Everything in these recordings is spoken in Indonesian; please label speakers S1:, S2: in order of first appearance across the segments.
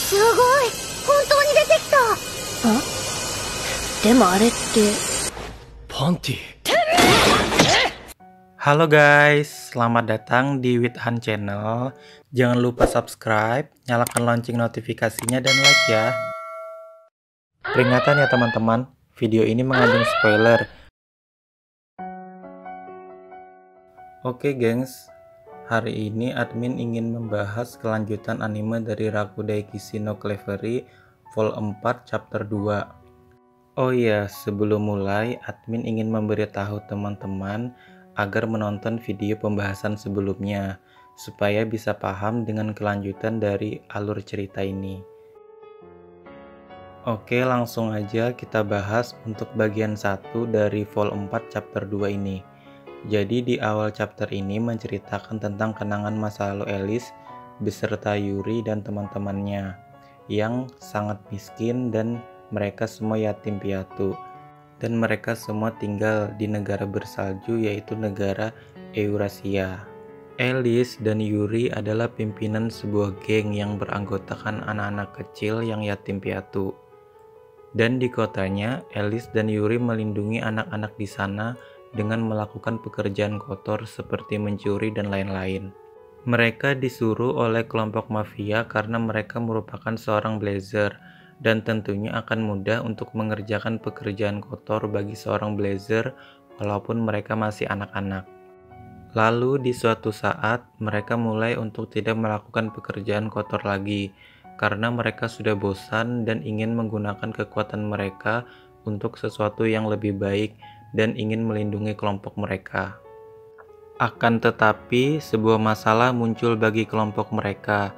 S1: すごい、本当に出てきた。あ、でもあれって。
S2: パンティ。Halo guys, selamat datang di Withan Channel. Jangan lupa subscribe, nyalakan lonceng notifikasinya dan like ya. Peringatan ya teman-teman, video ini mengandung spoiler. Oke gengs, hari ini admin ingin membahas kelanjutan anime dari Rakudai Kishi no Clevery Vol 4 Chapter 2. Oh iya, sebelum mulai, admin ingin memberitahu teman-teman agar menonton video pembahasan sebelumnya, supaya bisa paham dengan kelanjutan dari alur cerita ini. Oke, langsung aja kita bahas untuk bagian 1 dari Vol 4 Chapter 2 ini. Jadi di awal chapter ini menceritakan tentang kenangan masa lalu Alice beserta Yuri dan teman-temannya yang sangat miskin dan mereka semua yatim piatu. Dan mereka semua tinggal di negara bersalju yaitu negara Eurasia. Alice dan Yuri adalah pimpinan sebuah geng yang beranggotakan anak-anak kecil yang yatim piatu. Dan di kotanya, Alice dan Yuri melindungi anak-anak di sana dengan melakukan pekerjaan kotor seperti mencuri dan lain-lain. Mereka disuruh oleh kelompok mafia karena mereka merupakan seorang blazer dan tentunya akan mudah untuk mengerjakan pekerjaan kotor bagi seorang blazer walaupun mereka masih anak-anak. Lalu di suatu saat mereka mulai untuk tidak melakukan pekerjaan kotor lagi karena mereka sudah bosan dan ingin menggunakan kekuatan mereka untuk sesuatu yang lebih baik dan ingin melindungi kelompok mereka. Akan tetapi, sebuah masalah muncul bagi kelompok mereka,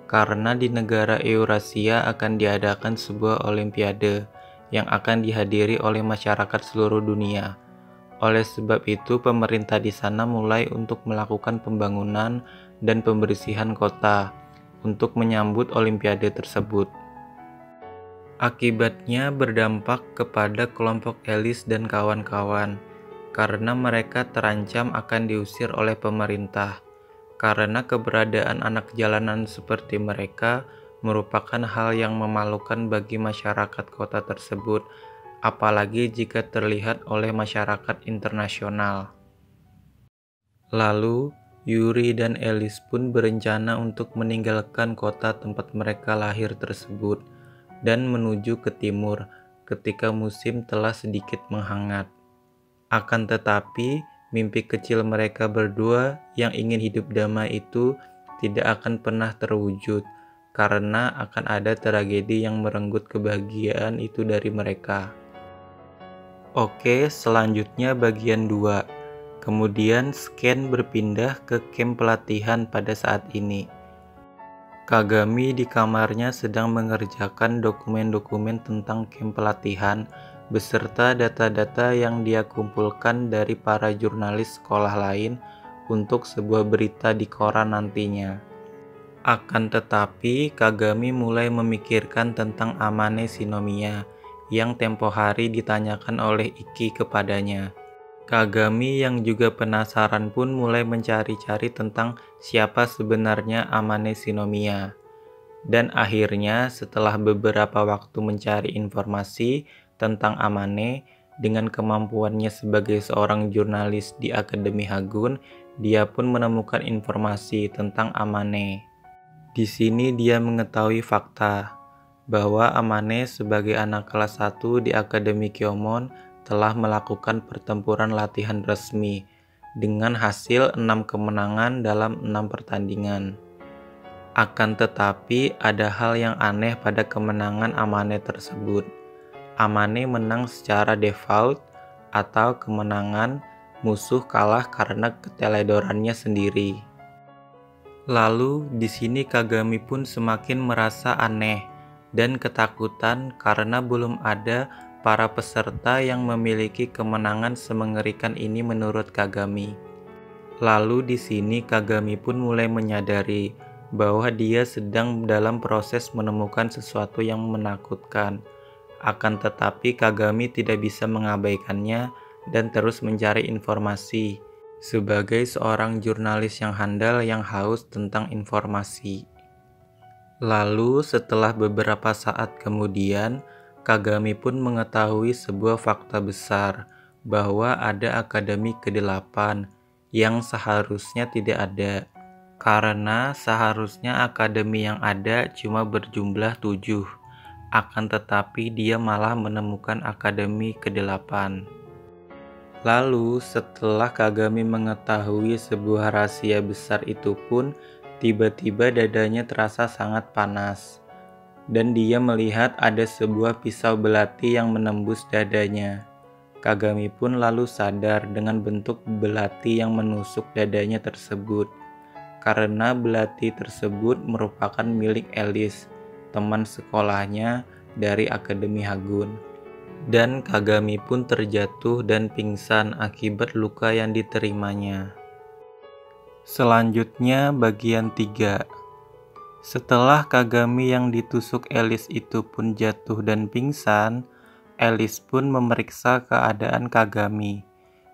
S2: karena di negara Eurasia akan diadakan sebuah olimpiade yang akan dihadiri oleh masyarakat seluruh dunia. Oleh sebab itu, pemerintah di sana mulai untuk melakukan pembangunan dan pembersihan kota untuk menyambut olimpiade tersebut. Akibatnya berdampak kepada kelompok Alice dan kawan-kawan, karena mereka terancam akan diusir oleh pemerintah, karena keberadaan anak jalanan seperti mereka merupakan hal yang memalukan bagi masyarakat kota tersebut, apalagi jika terlihat oleh masyarakat internasional. Lalu, Yuri dan Alice pun berencana untuk meninggalkan kota tempat mereka lahir tersebut dan menuju ke timur ketika musim telah sedikit menghangat. Akan tetapi, mimpi kecil mereka berdua yang ingin hidup damai itu tidak akan pernah terwujud karena akan ada tragedi yang merenggut kebahagiaan itu dari mereka. Oke, selanjutnya bagian 2. Kemudian Scan berpindah ke camp pelatihan pada saat ini. Kagami di kamarnya sedang mengerjakan dokumen-dokumen tentang camp pelatihan beserta data-data yang dia kumpulkan dari para jurnalis sekolah lain untuk sebuah berita di koran nantinya. Akan tetapi, Kagami mulai memikirkan tentang Amane Shinomiya yang tempo hari ditanyakan oleh Iki kepadanya. Kagami yang juga penasaran pun mulai mencari-cari tentang siapa sebenarnya Amane Shinomiya. Dan akhirnya setelah beberapa waktu mencari informasi tentang Amane, dengan kemampuannya sebagai seorang jurnalis di Akademi Hagun, dia pun menemukan informasi tentang Amane. Di sini dia mengetahui fakta bahwa Amane sebagai anak kelas 1 di Akademi Kyomon telah melakukan pertempuran latihan resmi dengan hasil 6 kemenangan dalam 6 pertandingan. Akan tetapi ada hal yang aneh pada kemenangan Amane tersebut. Amane menang secara default atau kemenangan musuh kalah karena keteledorannya sendiri. Lalu di sini Kagami pun semakin merasa aneh dan ketakutan karena belum ada para peserta yang memiliki kemenangan semengerikan ini menurut Kagami. Lalu di sini Kagami pun mulai menyadari bahwa dia sedang dalam proses menemukan sesuatu yang menakutkan. Akan tetapi Kagami tidak bisa mengabaikannya dan terus mencari informasi sebagai seorang jurnalis yang handal yang haus tentang informasi. Lalu setelah beberapa saat kemudian, Kagami pun mengetahui sebuah fakta besar, bahwa ada Akademi ke-8 yang seharusnya tidak ada. Karena seharusnya akademi yang ada cuma berjumlah 7, akan tetapi dia malah menemukan Akademi ke-8. Lalu setelah Kagami mengetahui sebuah rahasia besar itu pun, tiba-tiba dadanya terasa sangat panas. Dan dia melihat ada sebuah pisau belati yang menembus dadanya. Kagami pun lalu sadar dengan bentuk belati yang menusuk dadanya tersebut. Karena belati tersebut merupakan milik Alice, teman sekolahnya dari Akademi Hagun. Dan Kagami pun terjatuh dan pingsan akibat luka yang diterimanya. Selanjutnya bagian 3. Setelah Kagami yang ditusuk Alice itu pun jatuh dan pingsan, Alice pun memeriksa keadaan Kagami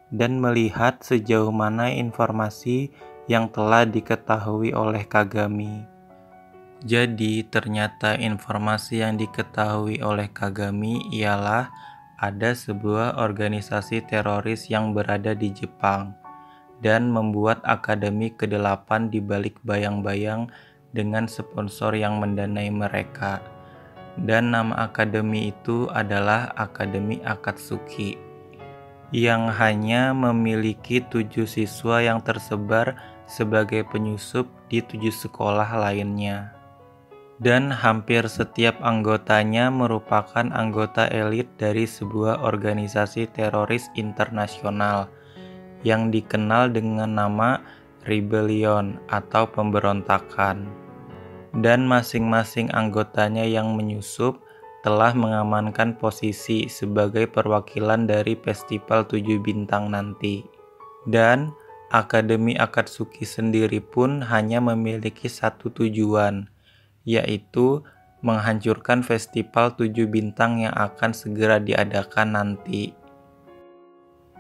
S2: dan melihat sejauh mana informasi yang telah diketahui oleh Kagami. Jadi ternyata informasi yang diketahui oleh Kagami ialah ada sebuah organisasi teroris yang berada di Jepang dan membuat Akademi ke-8 di balik bayang-bayang dengan sponsor yang mendanai mereka. Dan nama akademi itu adalah Akademi Akatsuki, yang hanya memiliki 7 siswa yang tersebar sebagai penyusup di 7 sekolah lainnya. Dan hampir setiap anggotanya merupakan anggota elit dari sebuah organisasi teroris internasional yang dikenal dengan nama Rebellion atau pemberontakan. Dan masing-masing anggotanya yang menyusup telah mengamankan posisi sebagai perwakilan dari festival 7 bintang nanti. Dan Akademi Akatsuki sendiri pun hanya memiliki satu tujuan, yaitu menghancurkan festival 7 bintang yang akan segera diadakan nanti.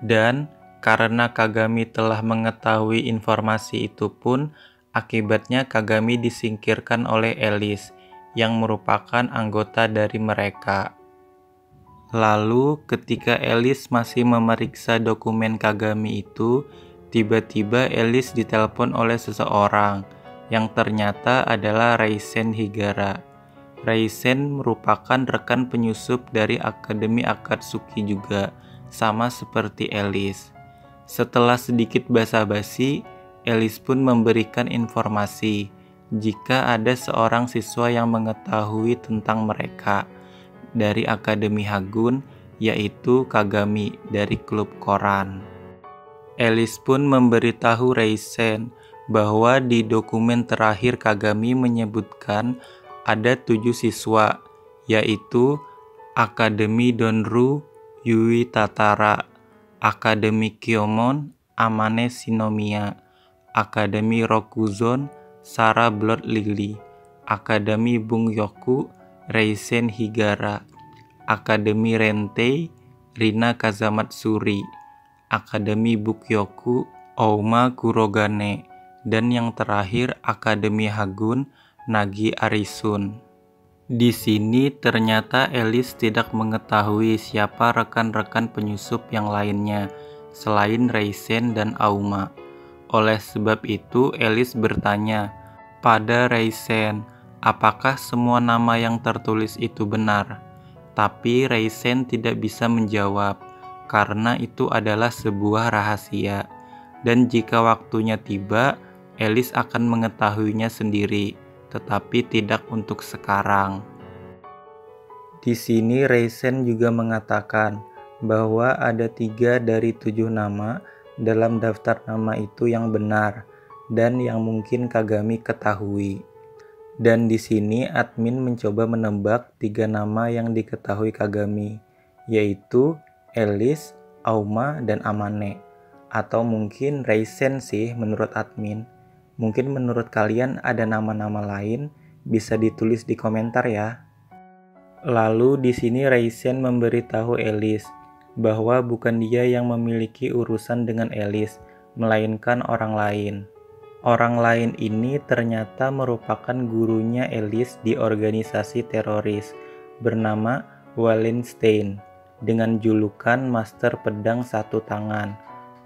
S2: Dan karena Kagami telah mengetahui informasi itu pun, akibatnya Kagami disingkirkan oleh Alice, yang merupakan anggota dari mereka. Lalu ketika Alice masih memeriksa dokumen Kagami itu, tiba-tiba Alice ditelepon oleh seseorang, yang ternyata adalah Reisen Higara. Reisen merupakan rekan penyusup dari Akademi Akatsuki juga, sama seperti Alice. Setelah sedikit basa-basi, Alice pun memberikan informasi jika ada seorang siswa yang mengetahui tentang mereka dari Akademi Hagun, yaitu Kagami dari klub koran. Alice pun memberitahu Reisen bahwa di dokumen terakhir Kagami menyebutkan ada 7 siswa, yaitu Akademi Donru Yui Tatara, Akademi Kyomon Amane Shinomiya, Akademi Rokuzon Sarah Blood Lily, Akademi Bungyoku Reisen Higara, Akademi Rentei Rina Kazamatsuri, Akademi Bukyoku Ouma Kurogane, dan yang terakhir Akademi Hagun Nagi Arisun. Di sini ternyata Alice tidak mengetahui siapa rekan-rekan penyusup yang lainnya selain Reisen dan Auma. Oleh sebab itu Alice bertanya pada Reisen apakah semua nama yang tertulis itu benar. Tapi Reisen tidak bisa menjawab karena itu adalah sebuah rahasia. Dan jika waktunya tiba, Alice akan mengetahuinya sendiri, tetapi tidak untuk sekarang. Di sini Reisen juga mengatakan bahwa ada 3 dari 7 nama dalam daftar nama itu yang benar dan yang mungkin Kagami ketahui. Dan di sini admin mencoba menebak 3 nama yang diketahui Kagami, yaitu Alice, Auma, dan Amane. Atau mungkin Reisen sih menurut admin. Mungkin menurut kalian ada nama-nama lain, bisa ditulis di komentar ya. Lalu di sini Reisen memberitahu Alice bahwa bukan dia yang memiliki urusan dengan Alice, melainkan orang lain. Orang lain ini ternyata merupakan gurunya Alice di organisasi teroris bernama Wallenstein dengan julukan Master Pedang Satu Tangan.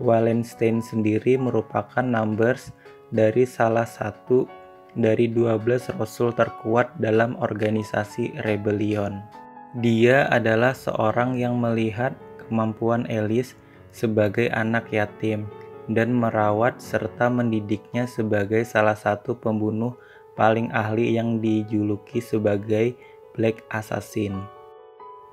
S2: Wallenstein sendiri merupakan numbers dari salah satu dari 12 rasul terkuat dalam organisasi rebellion. Dia adalah seorang yang melihat kemampuan Alice sebagai anak yatim dan merawat serta mendidiknya sebagai salah satu pembunuh paling ahli yang dijuluki sebagai Black Assassin.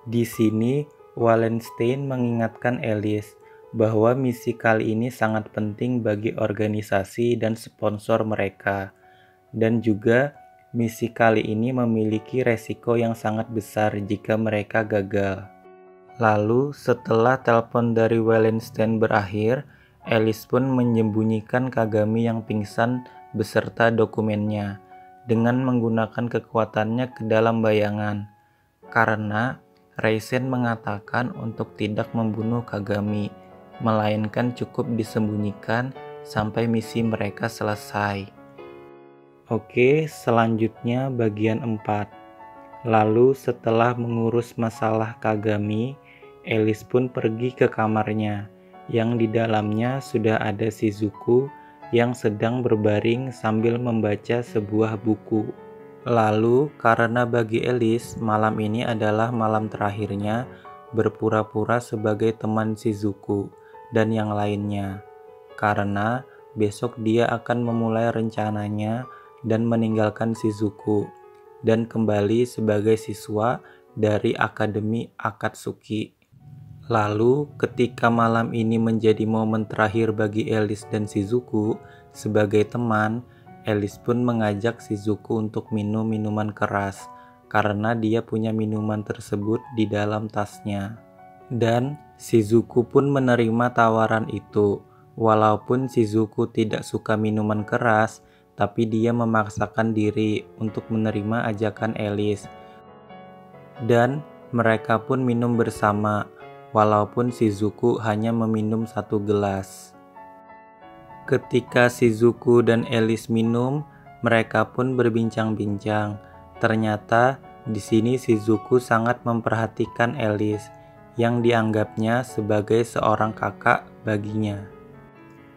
S2: Di sini, Wallenstein mengingatkan Alice bahwa misi kali ini sangat penting bagi organisasi dan sponsor mereka, dan juga misi kali ini memiliki resiko yang sangat besar jika mereka gagal. Lalu, setelah telepon dari Wallenstein berakhir, Alice pun menyembunyikan Kagami yang pingsan beserta dokumennya dengan menggunakan kekuatannya ke dalam bayangan, karena Reisen mengatakan untuk tidak membunuh Kagami, melainkan cukup disembunyikan sampai misi mereka selesai. Oke, selanjutnya bagian 4. Lalu setelah mengurus masalah Kagami, Alice pun pergi ke kamarnya, yang di dalamnya sudah ada Shizuku yang sedang berbaring sambil membaca sebuah buku. Lalu, karena bagi Alice malam ini adalah malam terakhirnya, berpura-pura sebagai teman Shizuku dan yang lainnya, karena besok dia akan memulai rencananya dan meninggalkan Shizuku dan kembali sebagai siswa dari Akademi Akatsuki. Lalu, ketika malam ini menjadi momen terakhir bagi Alice dan Shizuku sebagai teman, Alice pun mengajak Shizuku untuk minum minuman keras karena dia punya minuman tersebut di dalam tasnya. Dan Shizuku pun menerima tawaran itu. Walaupun Shizuku tidak suka minuman keras, tapi dia memaksakan diri untuk menerima ajakan Alice. Dan mereka pun minum bersama, walaupun Shizuku hanya meminum 1 gelas. Ketika Shizuku dan Alice minum, mereka pun berbincang-bincang. Ternyata di sini Shizuku sangat memperhatikan Alice, yang dianggapnya sebagai seorang kakak baginya.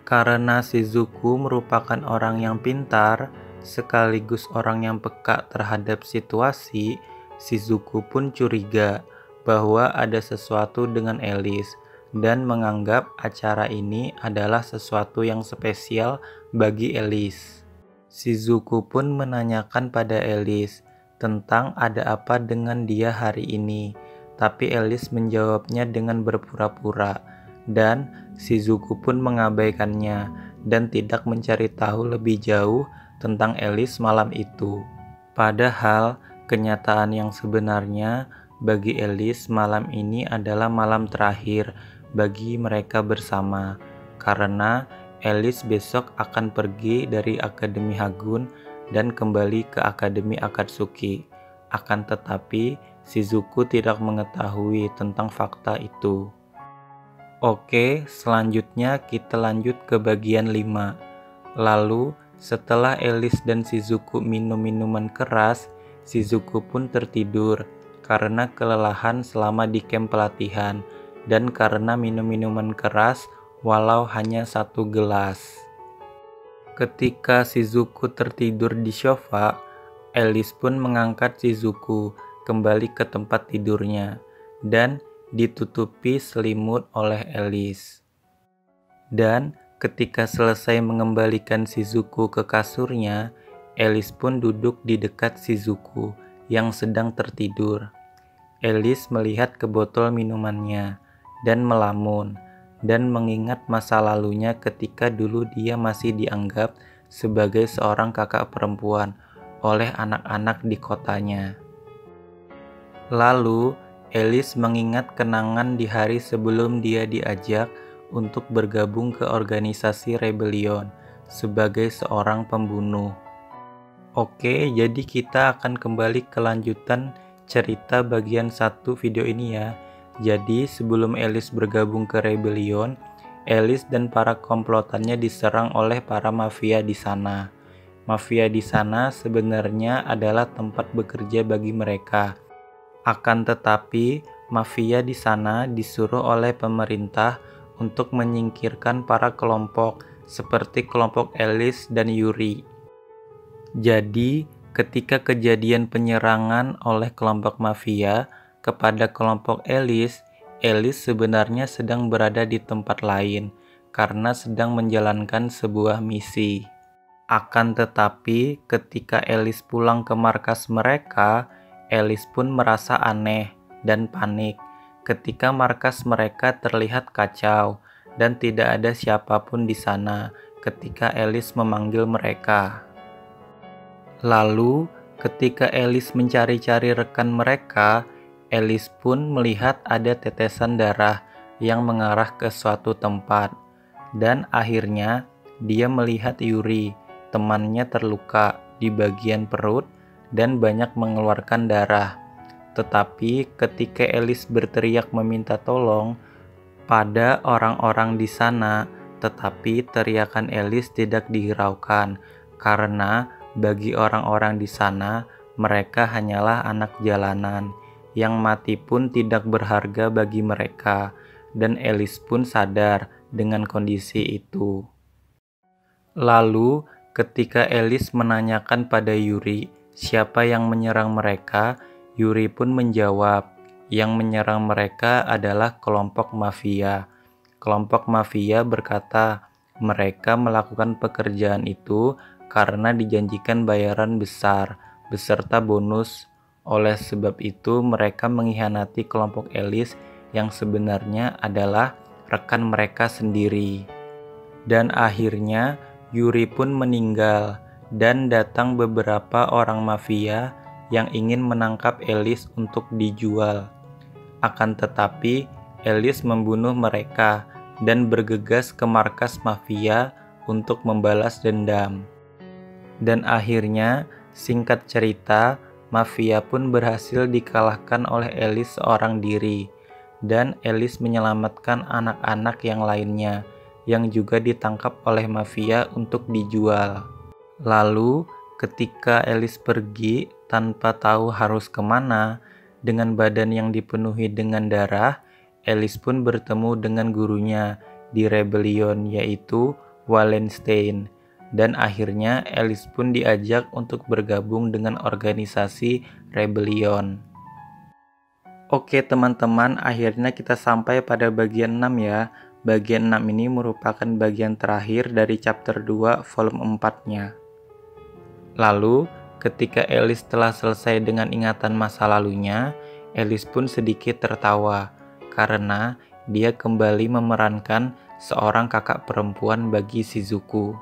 S2: Karena Shizuku merupakan orang yang pintar, sekaligus orang yang peka terhadap situasi, Shizuku pun curiga bahwa ada sesuatu dengan Alice dan menganggap acara ini adalah sesuatu yang spesial bagi Alice. Shizuku pun menanyakan pada Alice tentang ada apa dengan dia hari ini, tapi Alice menjawabnya dengan berpura-pura, dan Shizuku pun mengabaikannya dan tidak mencari tahu lebih jauh tentang Alice malam itu. Padahal kenyataan yang sebenarnya bagi Alice malam ini adalah malam terakhir bagi mereka bersama, karena Alice besok akan pergi dari Akademi Hagun dan kembali ke Akademi Akatsuki. Akan tetapi Shizuku tidak mengetahui tentang fakta itu. Oke, selanjutnya kita lanjut ke bagian 5. Lalu setelah Alice dan Shizuku minum minuman keras, Shizuku pun tertidur karena kelelahan selama di camp pelatihan dan karena minum minuman keras walau hanya 1 gelas. Ketika Shizuku tertidur di sofa, Alice pun mengangkat Shizuku kembali ke tempat tidurnya dan ditutupi selimut oleh Alice. Dan ketika selesai mengembalikan Shizuku ke kasurnya, Alice pun duduk di dekat Shizuku yang sedang tertidur. Alice melihat ke botol minumannya dan melamun dan mengingat masa lalunya ketika dulu dia masih dianggap sebagai seorang kakak perempuan oleh anak-anak di kotanya. Lalu Alice mengingat kenangan di hari sebelum dia diajak untuk bergabung ke organisasi rebellion sebagai seorang pembunuh. Oke, jadi kita akan kembali ke lanjutan cerita bagian 1 video ini ya. Jadi sebelum Alice bergabung ke rebellion, Alice dan para komplotannya diserang oleh para mafia di sana. Mafia di sana sebenarnya adalah tempat bekerja bagi mereka. Akan tetapi, mafia di sana disuruh oleh pemerintah untuk menyingkirkan para kelompok seperti kelompok Alice dan Yuri. Jadi, ketika kejadian penyerangan oleh kelompok mafia kepada kelompok Alice, Alice sebenarnya sedang berada di tempat lain karena sedang menjalankan sebuah misi. Akan tetapi, ketika Alice pulang ke markas mereka, Alice pun merasa aneh dan panik ketika markas mereka terlihat kacau dan tidak ada siapapun di sana ketika Alice memanggil mereka. Lalu, ketika Alice mencari-cari rekan mereka, Alice pun melihat ada tetesan darah yang mengarah ke suatu tempat. Dan akhirnya, dia melihat Yuri, temannya terluka di bagian perut dan banyak mengeluarkan darah. Tetapi ketika Alice berteriak meminta tolong pada orang-orang di sana, tetapi teriakan Alice tidak dihiraukan karena bagi orang-orang di sana mereka hanyalah anak jalanan yang mati pun tidak berharga bagi mereka, dan Alice pun sadar dengan kondisi itu. Lalu ketika Alice menanyakan pada Yuri siapa yang menyerang mereka, Yuri pun menjawab, yang menyerang mereka adalah kelompok mafia. Kelompok mafia berkata, mereka melakukan pekerjaan itu karena dijanjikan bayaran besar, beserta bonus. Oleh sebab itu, mereka mengkhianati kelompok Alice yang sebenarnya adalah rekan mereka sendiri. Dan akhirnya, Yuri pun meninggal, dan datang beberapa orang mafia yang ingin menangkap Alice untuk dijual. Akan tetapi, Alice membunuh mereka dan bergegas ke markas mafia untuk membalas dendam. Dan akhirnya, singkat cerita, mafia pun berhasil dikalahkan oleh Alice seorang diri, dan Alice menyelamatkan anak-anak yang lainnya yang juga ditangkap oleh mafia untuk dijual. Lalu, ketika Alice pergi tanpa tahu harus kemana, dengan badan yang dipenuhi dengan darah, Alice pun bertemu dengan gurunya di Rebellion, yaitu Wallenstein. Dan akhirnya Alice pun diajak untuk bergabung dengan organisasi Rebellion. Oke teman-teman, akhirnya kita sampai pada bagian 6 ya. Bagian 6 ini merupakan bagian terakhir dari chapter 2 volume 4-nya. Lalu, ketika Alice telah selesai dengan ingatan masa lalunya, Alice pun sedikit tertawa karena dia kembali memerankan seorang kakak perempuan bagi Shizuku.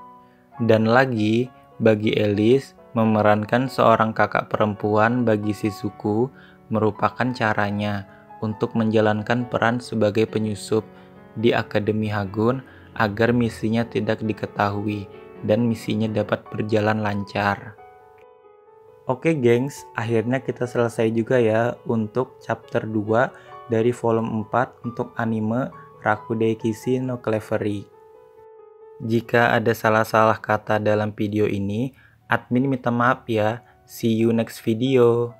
S2: Dan lagi, bagi Alice, memerankan seorang kakak perempuan bagi Shizuku merupakan caranya untuk menjalankan peran sebagai penyusup di Akademi Hagun agar misinya tidak diketahui dan misinya dapat berjalan lancar. Oke gengs, akhirnya kita selesai juga ya untuk chapter 2 dari volume 4 untuk anime Rakudei Kishi no Clevery. Jika ada salah-salah kata dalam video ini, admin minta maaf ya. See you next video.